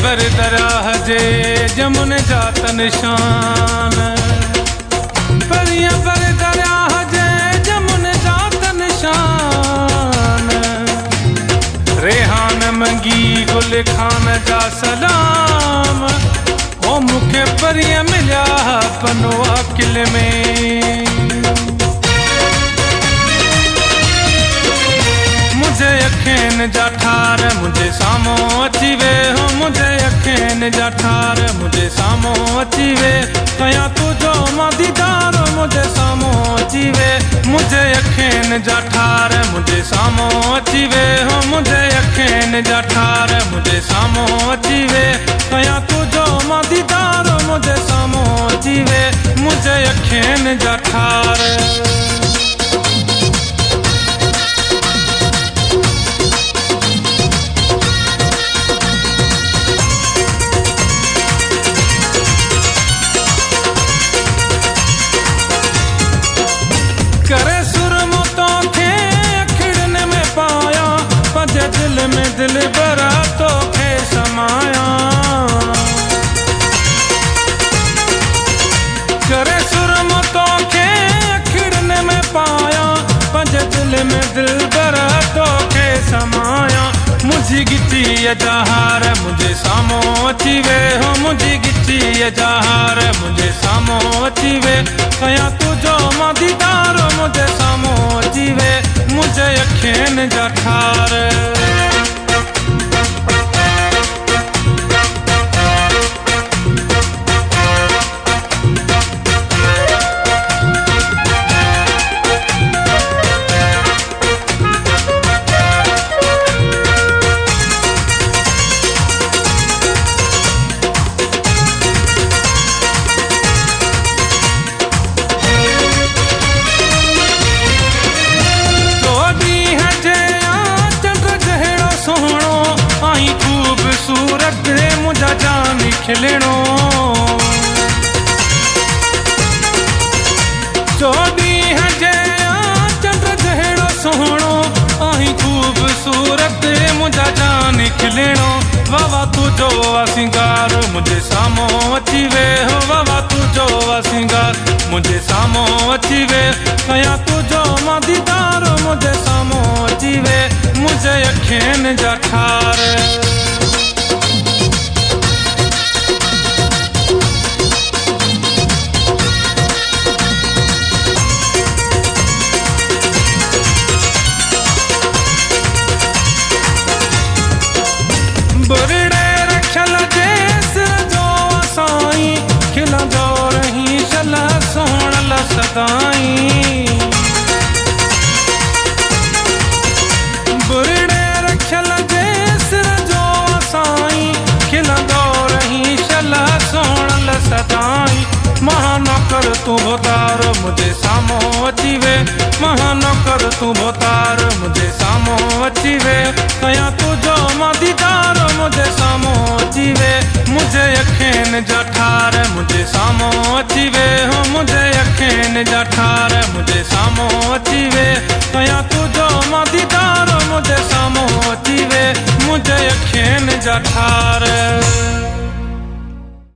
बर दराह जे जमुन जात निशान, परियां बर दराह जे जमुन जात निशान। रेहान मंगी गुल खान जा सलाम, ओ मुखे परियां मिलिया पनवा किले में। मुझे अखेन जा ठार मुझे सामो अची वे हो, मुझे अखेन जा ठार मुझे सामो अची वे। कया तुझो मां दीदार मुझे सामो अची वे, मुझे अखेन जा ठार मुझे सामो अची वे हो, मुझे अखेन जा ठार मुझे सामो अची वे। कया तुझो मां दीदार मुझे सामो अची वे, मुझे अखेन जा ठार। करे सुर मुतों खे अखिड़ने में पाया, पंजे दिल में दिल बरा तो खे समाया। करे सुर मुतों खे अखिड़ने में पाया, पंजे दिल में दिल बरा तो खे समाया। मुझी गिची जहार मुझे सामो अची वे हो, मुझी गिची जहार मुझे सामो अची वे। कया तुझो मां दीदार मुझे सामो अची वे, मुझे अखेन जा ठार। खूबसूरत मुझा जान खिलणो, चोदी हजे चंद्र जहिड़ो सोहणो। आही खूबसूरत मुझा जान खिलणो, वावा तुझो सिंगार मुझे सामो अची वे हो, वावा तुझो सिंगार मुझे सामो अची वे। कया तुझो मां दीदार मुझे सामो अची वे, मुझे अखेन जा ठार। बुरड़े रखल जे सिर जो साईं, खिलंदो रही शल सोहण सदाई। बुरड़े रखल जे सिर जो साईं, खिलंदो रही शल सोहण सदाई। महानौकर तू भोतार मुझे सामो अची वे, महानौकर तू भोतार मुझे सामो अची वे। कया तुझो मां दीदार मुझे सामो अची वे, मुझे अखेन जा ठार मुझे सामो अची वे हो, मुझे अखेन जा ठार मुझे सामो अची वे। कया तुझो मां दीदार मुझे सामो अची वे, मुझे अखेन जा ठार।